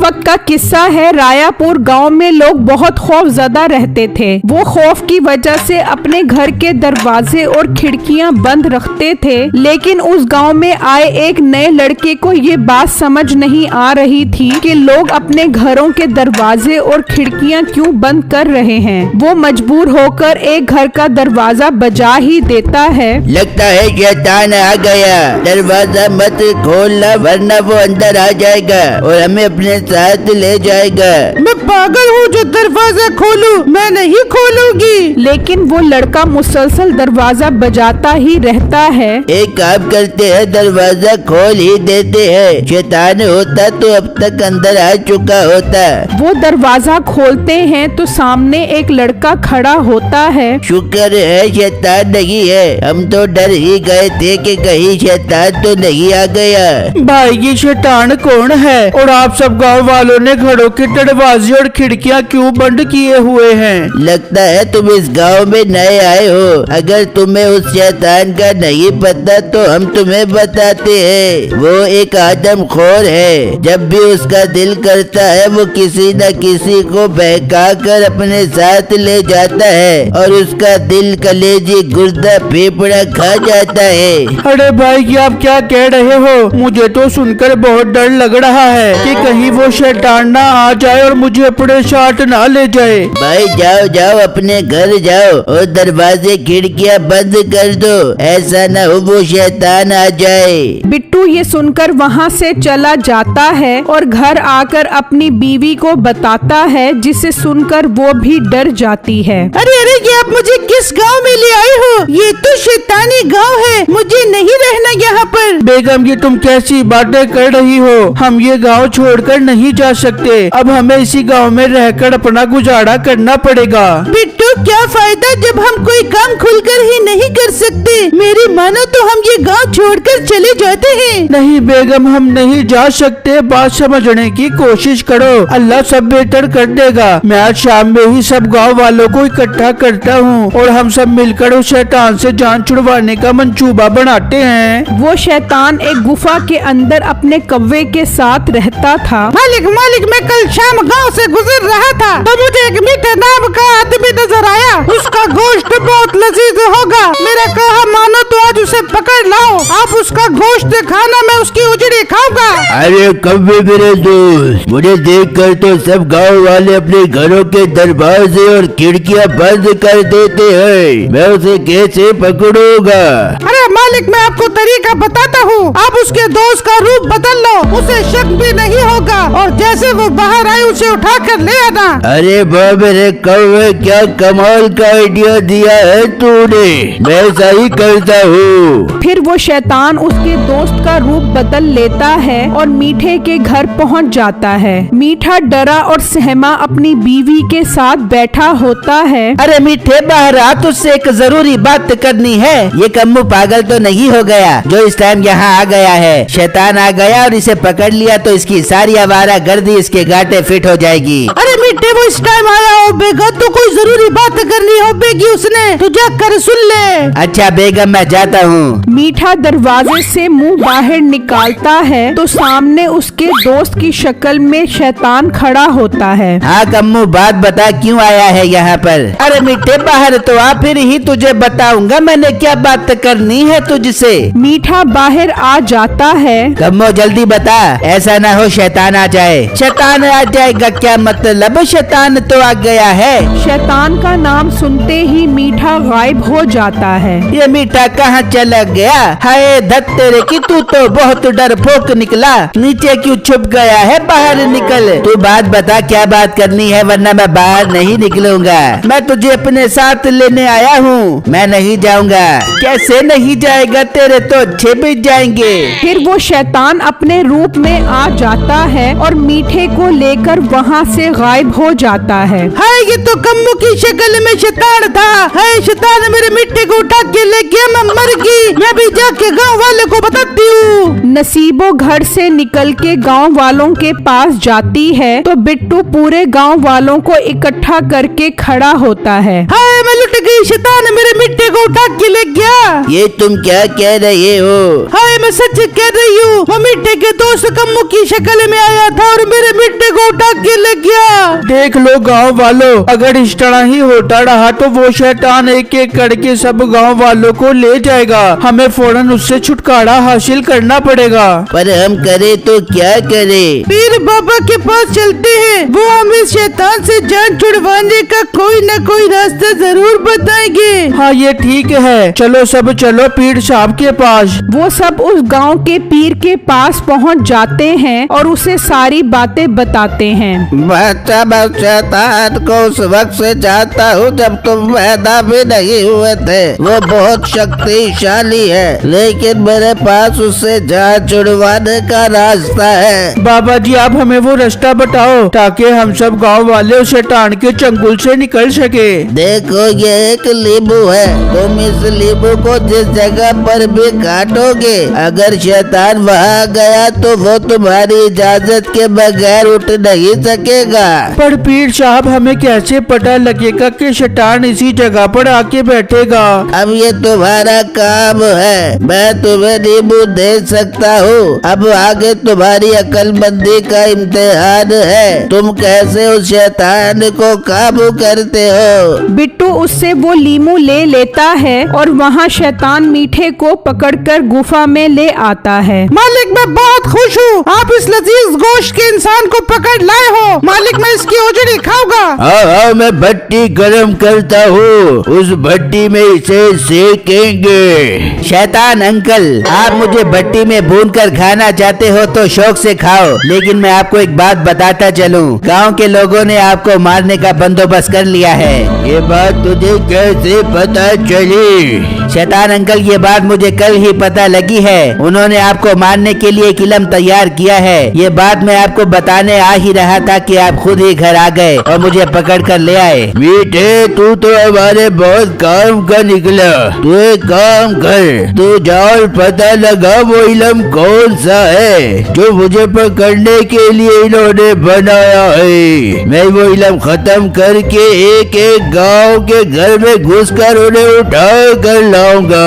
वक्त का किस्सा है। रायापुर गांव में लोग बहुत खौफजदा रहते थे। वो खौफ की वजह से अपने घर के दरवाजे और खिड़कियां बंद रखते थे। लेकिन उस गांव में आए एक नए लड़के को ये बात समझ नहीं आ रही थी कि लोग अपने घरों के दरवाजे और खिड़कियां क्यों बंद कर रहे हैं। वो मजबूर होकर एक घर का दरवाजा बजा ही देता है। लगता है शैतान आ गया, दरवाजा मत खोलना वरना वो अंदर आ जाएगा और हमें अपने साथ ले जाएगा। मैं पागल हूँ जो दरवाजा खोलूं, मैं नहीं खोलूंगी। लेकिन वो लड़का मुसलसल दरवाजा बजाता ही रहता है। एक काम करते हैं, दरवाजा खोल ही देते हैं। शैतान होता तो अब तक अंदर आ चुका होता। वो दरवाजा खोलते हैं तो सामने एक लड़का खड़ा होता है। शुक्र है शैतान नहीं है, हम तो डर ही गए थे कि कहीं शैतान तो नहीं आ गया। भाई ये शैतान कौन है और आप सब गांव वालों ने घरों के दरवाजे और खिड़कियां क्यों बंद किए हुए हैं? लगता है तुम इस गांव में नए आए हो। अगर तुम्हें उस शैतान का नहीं पता तो हम तुम्हें बताते हैं। वो एक आदमखोर है। जब भी उसका दिल करता है वो किसी न किसी को बहका कर अपने साथ ले जाता है और उसका दिल, कलेजी, गुर्दा, फेफड़ा खा जाता है। अरे भाई ये आप क्या कह रहे हो? मुझे तो सुनकर बहुत डर लग रहा है कि कहीं वो शैतान ना आ जाए और मुझे अपने साथ ना ले जाए। भाई जाओ जाओ अपने घर जाओ और दरवाजे खिड़कियां बंद कर दो, ऐसा न हो वो शैतान आ जाए। बिट्टू ये सुनकर वहाँ से चला जाता है और घर आकर अपनी बीवी को बताता है, जिसे सुनकर वो भी डर जाती है। अरे अरे ये आप मुझे किस गांव में ले आए हो? ये तो शैतानी गांव है, मुझे नहीं रहना यहाँ पर। बेगम ये तुम कैसी बातें कर रही हो? हम ये गांव छोड़कर नहीं जा सकते। अब हमें इसी गांव में रहकर अपना गुजारा करना पड़ेगा। बिट्टू क्या फायदा जब हम कोई काम खुलकर ही नहीं कर सकते। मेरी मानो तो हम ये गांव छोड़कर चले जाते हैं। नहीं बेगम हम नहीं जा सकते, बात समझने की कोशिश करो, अल्लाह सब बेहतर कर देगा। मैं आज शाम में ही सब गांव वालों को इकट्ठा करता हूँ और हम सब मिलकर उस शैतान से जान छुड़वाने का मंसूबा बनाते हैं। वो शैतान एक गुफा के अंदर अपने कौवे के साथ रहता था। मालिक मालिक मैं कल शाम गांव से गुजर रहा था तो मुझे एक मीठा नाम का आदमी नजर आया। उसका गोश्त बहुत लजीज होगा। मेरा कहा मानो तो आज उसे पकड़ लाओ, आप उसका गोश्त खाना, मैं उसकी उजड़ी खाऊंगा। अरे कब्बे मेरे दोस्त, मुझे देखकर तो सब गांव वाले अपने घरों के दरवाजे और खिड़कियां बंद कर देते हैं। मैं उसे कैसे पकड़ूंगा? अरे मालिक मैं आपको तरीका बताता हूँ, आप उसके दोस्त का रूप बदल लो, उसे शक भी नहीं होगा और जैसे वो बाहर आए उसे उठा कर ले आना। अरे मेरे कौवे क्या कमाल का आइडिया दिया है तूने, मैं सही करता हूँ। फिर वो शैतान उसके दोस्त का रूप बदल लेता है और मीठे के घर पहुंच जाता है। मीठा डरा और सहमा अपनी बीवी के साथ बैठा होता है। अरे मीठे बाहर आ, तुझसे एक जरूरी बात करनी है। ये कम्मू पागल तो नहीं हो गया जो इस टाइम यहाँ आ गया है? शैतान आ गया और इसे पकड़ लिया तो इसकी सारी आवारा गर्दी इसके गांठे फिट हो जाएगी। अरे मीठे वो इस टाइम आया हो बेगा तो कोई जरूरी बात करनी हो बेगी उसने, तो जाकर सुन ले। अच्छा बेगम मैं जाता हूँ। मीठा दरवाजे से मुंह बाहर निकालता है तो सामने उसके दोस्त की शक्ल में शैतान खड़ा होता है। हाँ कम्मू बात बता, क्यों आया है यहाँ पर? अरे मीठे बाहर तो आ, फिर ही तुझे बताऊंगा मैंने क्या बात करनी है तुझसे। मीठा बाहर आ जाता है। कम्मू जल्दी बता, ऐसा ना हो शैतान आ जाए। शैतान आ जाएगा क्या मतलब? शैतान तो आ गया है। शैतान का नाम सुनते ही मीठा गायब हो जाता है। ये मीठा कहाँ चला गया? हाय धत तेरे की, तू तो बहुत डरपोक निकला। नीचे क्यों छुप गया है? बाहर निकल। तू बात बता क्या बात करनी है, वरना मैं बाहर नहीं निकलूंगा। मैं तुझे अपने साथ लेने आया हूँ, मैं नहीं जाऊंगा। कैसे नहीं जाएगा? तेरे तो अच्छे भी जाएंगे। फिर वो शैतान अपने रूप में आ जाता है और मीठे को लेकर वहाँ से गायब हो जाता है। हाय ये तो कम्मू की शक्ल में शैतान था। हाय शैतान मेरे मिट्टी को उठा के ले गया, मैं मर गई। मैं भी जाके गांव वाले को बताती हूँ। नसीबो घर से निकल के गांव वालों के पास जाती है तो बिट्टू पूरे गांव वालों को इकट्ठा करके खड़ा होता है। हाय हाय मैं लुट गई, शैतान मेरे मिट्टी को उठा के ले गया। ये तुम क्या कह रहे हो? हाय मैं सच कह रही हूँ, वो मिट्टी के दोस्त कम्मू की शक्ल में आया था और मेरे मिट्टी को उठा के ले गया। देख लो गाँव वालों, अगर इस तरह ही होता रहा तो वो शैतान एक एक करके सब गाँव वालों को ले जाएगा। हमें फौरन उससे छुटकारा हासिल करना पड़ेगा। पर हम करे तो क्या करे? पीर बाबा के पास चलते हैं, वो हमें शैतान से जान छुड़वाने का कोई न कोई रास्ता जरूर बताएंगे। हाँ ये ठीक है, चलो सब चलो पीर साहब के पास। वो सब उस गांव के पीर के पास पहुंच जाते हैं और उसे सारी बातें बताते हैं। बच्चा मैं शैतान को उस वक्त से जानता हूँ जब तुम पैदा भी नहीं हुए थे। वो बहुत शक्तिशाली है, लेकिन मेरे पास उससे जान छुड़वाने का रास्ता है। बाबा जी आप हमें वो रास्ता बताओ ताकि हम सब गांव वाले उस शैतान के चंगुल से निकल सके। देखो ये एक लींबू है, तुम इस लींबू को जिस जगह पर भी काटोगे, अगर शैतान वहाँ गया तो वो तुम्हारी इजाजत के बगैर उठ नहीं सकेगा। पर पीर साहब हमें कैसे पता लगेगा कि शैतान इसी जगह पर आके बैठेगा? अब ये तुम्हारा काम है, मैं तुम्हें नींबू दे सकता हूँ। अब आगे तुम्हारी अक्लमंदी का इम्तिहान है, तुम कैसे उस शैतान को काबू करते हो। बिट्टू उससे वो लीमू ले लेता है और वहाँ शैतान मीठे को पकड़कर गुफा में ले आता है। मालिक मैं बहुत खुश हूँ, आप इस लजीज गोश्त के इंसान को पकड़ लाए हो। मालिक मैं इसकी ओजड़ी खाऊंगा। हाँ मैं भट्टी गरम करता हूँ, उस भट्टी में इसे सेकेंगे। शैतान अंकल, आप मुझे भट्टी में भून कर खाना चाहते हो तो शौक से खाओ, लेकिन मैं आपको एक बात बताता चलूं, गांव के लोगों ने आपको मारने का बंदोबस्त कर लिया है। ये बात तुझे कैसे पता चली? शैतान अंकल ये बात मुझे कल ही पता लगी है, उन्होंने आपको मारने के लिए एक इल्म तैयार किया है। ये बात मैं आपको बताने आ ही रहा था कि आप खुद ही घर आ गए और मुझे पकड़ कर ले आए। मीठे तू तो हमारे बहुत काम का निकला, तू एक काम कर, तू जाओ पता लगा वो इल्म कौन सा है जो मुझे पकड़ने के लिए इन्होंने बनाया है। मैं वो इल्म खत्म करके एक एक गांव के घर में घुसकर उन्हें उठा कर लाऊंगा।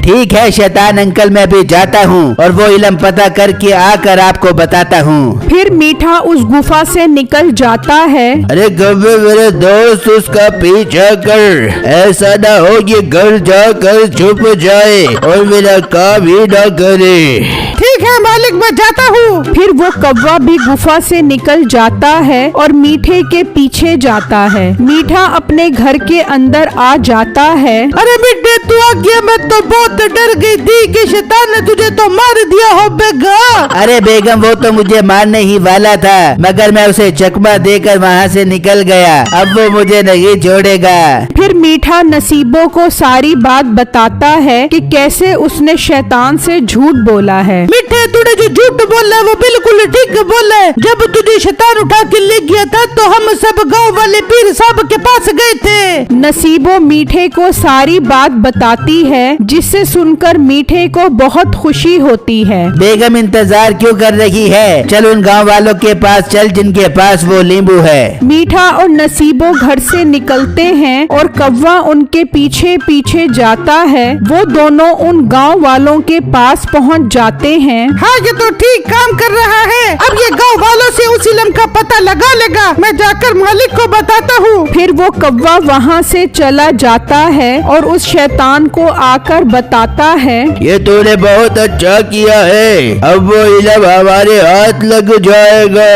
ठीक है शैतान अंकल, मैं भी जाता हूँ और वो इल्म पता करके आकर आपको बताता हूँ। फिर मीठा उस गुफा से निकल जाता है। अरे गब्बे मेरे दोस्त उसका पीछा कर, ऐसा ना हो ये घर जाकर छुप जाए और मेरा काम ही ना करे। ठीक है मालिक मैं जाता हूँ। फिर वो कौवा भी गुफा से निकल जाता है और मीठे के पीछे जाता है। मीठा अपने घर के अंदर आ जाता है। अरे मिट्टे तू आ गया, मैं तो बहुत डर गई थी कि शैतान ने तुझे तो मार दिया हो बेगा। अरे बेगम वो तो मुझे मारने ही वाला था, मगर मैं उसे चकमा देकर वहाँ से निकल गया, अब वो मुझे नहीं छोड़ेगा। फिर मीठा नसीबों को सारी बात बताता है कि कैसे उसने शैतान से झूठ बोला है। मिट्टे तूने जो झूठ बोला है वो बिल्कुल ठीक बोला है। जब तुझे शैतान उठा के ले गया था तो हम सब गांव वाले पीर साहब के पास गए थे। नसीबों मीठे को सारी बात बताती है, जिससे सुनकर मीठे को बहुत खुशी होती है। बेगम इंतजार क्यों कर रही है, चल उन गांव वालों के पास चल जिनके पास वो नींबू है। मीठा और नसीबों घर से निकलते हैं और कौवा उनके पीछे पीछे जाता है। वो दोनों उन गांव वालों के पास पहुंच जाते हैं। हाँ ये तो ठीक काम कर रहा है, अब ये गांव वालों से उस इल्म का पता लगा लेगा। मैं जाकर मालिक को बताता हूँ। फिर वो कौवा वहाँ से चला जाता है और उस शैतान को आकर बताता है, ये तूने बहुत अच्छा किया है, अब वो इल्म हमारे हाथ लग जाएगा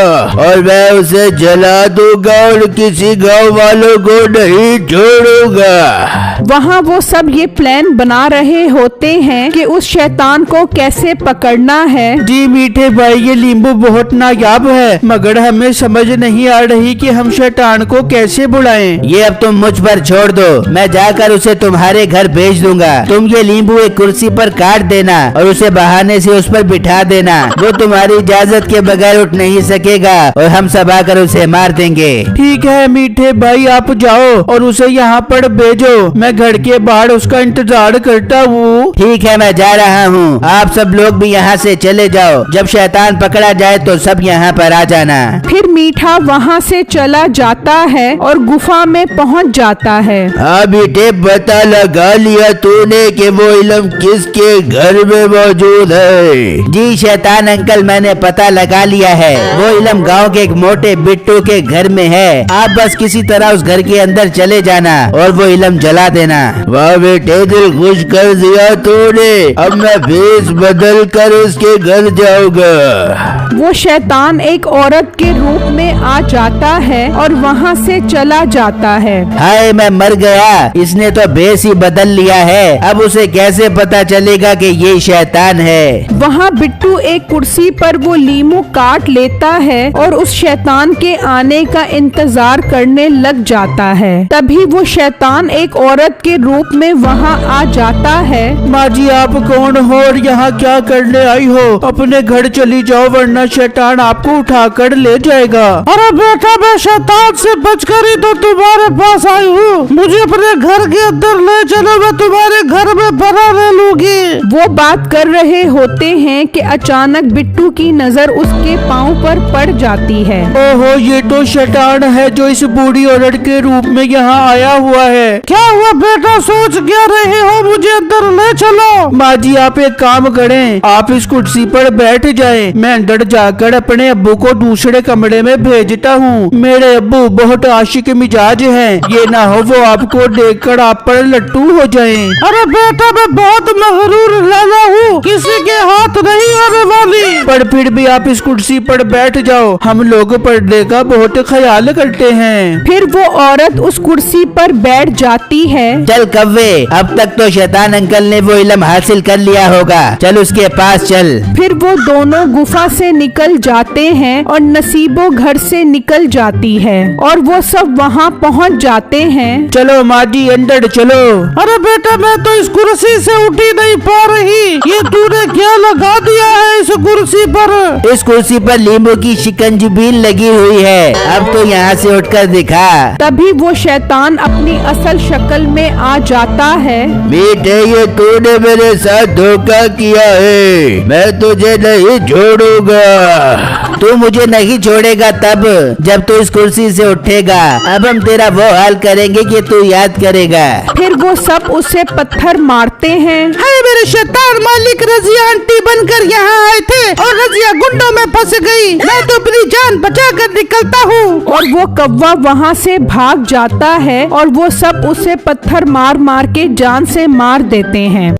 और मैं उसे जला दूंगा और किसी गांव वालों को नहीं छोड़ूंगा। वहाँ वो सब ये प्लान बना रहे होते हैं कि उस शैतान को कैसे पकड़ना है। जी मीठे भाई ये नींबू बहुत नायाब है, मगर हमें समझ नहीं आ रही कि हम शैतान को कैसे बुलाएं। ये अब तुम मुझ पर छोड़ दो, मैं जाकर उसे तुम्हारे घर भेज दूंगा। तुम ये नींबू एक कुर्सी पर काट देना और उसे बहाने से उस पर बिठा देना। वो तुम्हारी इजाजत के बगैर उठ नहीं सकेगा और हम सब आकर उसे मार देंगे। ठीक है मीठे भाई आप जाओ और उसे यहाँ पर भेजो, मैं घर के बाहर उसका इंतजार करता हूँ। ठीक है मैं जा रहा हूँ, आप सब लोग भी यहाँ से चले जाओ। जब शैतान पकड़ा जाए तो सब यहाँ पर आ जाना। फिर मीठा वहाँ से चला जाता है और गुफा में पहुँच जाता है। हाँ बेटे, पता लगा लिया तूने कि वो इल्म किसके घर में मौजूद है? जी शैतान अंकल, मैंने पता लगा लिया है। वो इल्म गांव के एक मोटे बिट्टू के घर में है। आप बस किसी तरह उस घर के अंदर चले जाना और वो इल्म जला देना। वाह बेटे, दिल खुश कर दिया तूने। अब मैं भेष बदल कर उसके घर जाऊंगा। वो शैतान एक औरत के रूप में आ जाता है और वहाँ से चला जाता है। हाय, मैं मर गया। इसने तो भेष ही बदल लिया है। अब उसे कैसे पता चलेगा कि ये शैतान है? वहाँ बिट्टू एक कुर्सी पर वो लीमू काट लेता है और उस शैतान के आने का इंतजार करने लग जाता है। तभी वो शैतान एक औरत के रूप में वहाँ आ जाता है। माँ जी, आप कौन हो और यहाँ क्या करने आई हो? अपने घर चली जाओ वरना शैतान आपको उठा कर ले जाएगा। अरे बेटा, मैं शैतान से बचकर ही तो तुम्हारे पास आई हूँ। मुझे अपने घर के अंदर ले चलो, मैं तुम्हारे घर में बना रह लूंगी। वो बात कर रहे होते हैं कि अचानक बिट्टू की नजर उसके पाँव पर पड़ जाती है। ओहो, ये तो शैतान है जो इस बूढ़ी औरत के रूप में यहाँ आया हुआ है। क्या हुआ बेटा, सोच क्या रहे हो? मुझे अंदर ले चलो। माँ जी, आप एक काम करें, आप इस कुर्सी पर बैठ जाएं। मैं अंदर जाकर अपने अब्बू को दूसरे कमरे में भेजता हूँ। मेरे अब्बू बहुत आशिक मिजाज हैं। ये ना हो वो आपको देखकर आप पर लट्टू हो जाएं। अरे बेटा, मैं बहुत मगरूर लाला हूँ, किसी के हाथ नहीं आने वाली। पर फिर भी आप इस कुर्सी पर बैठ जाओ, हम लोग पर्दे का बहुत ख्याल करते हैं। फिर वो औरत उस कुर्सी पर बैठ जाती है। चल कव्वे, अब तक तो शैतान अंकल ने वो इल्म हासिल कर लिया होगा। चल उसके पास चल। फिर वो दोनों गुफा से निकल जाते हैं और नसीबो घर से निकल जाती है और वो सब वहाँ पहुँच जाते हैं। चलो माँ जी, अंदर चलो। अरे बेटा, मैं तो इस कुर्सी से उठ ही नहीं पा रही। ये तूने क्या लगा दिया है इस कुर्सी पर? इस कुर्सी पर लींबू की शिकंजी लगी हुई है। अब तो यहाँ से उठकर दिखा। तभी वो शैतान अपनी असल शक्ल में आ जाता है। बेटे, ये तूने मेरे साथ धोखा किया है। मैं तुझे नहीं छोड़ूंगा। तू मुझे नहीं छोड़ेगा तब जब तू इस कुर्सी से उठेगा। अब हम तेरा वो हाल करेंगे कि तू याद करेगा। फिर वो सब उसे पत्थर मारते हैं। हाय, मेरे शैतान मालिक रजिया आंटी बनकर यहाँ आए थे और रजिया गुंडों में फंस गई। मैं तो अपनी जान बचा कर निकलता हूँ। और वो कौवा वहाँ से भाग जाता है और वो सब उसे पत्थर मार मार के जान से मार देते हैं।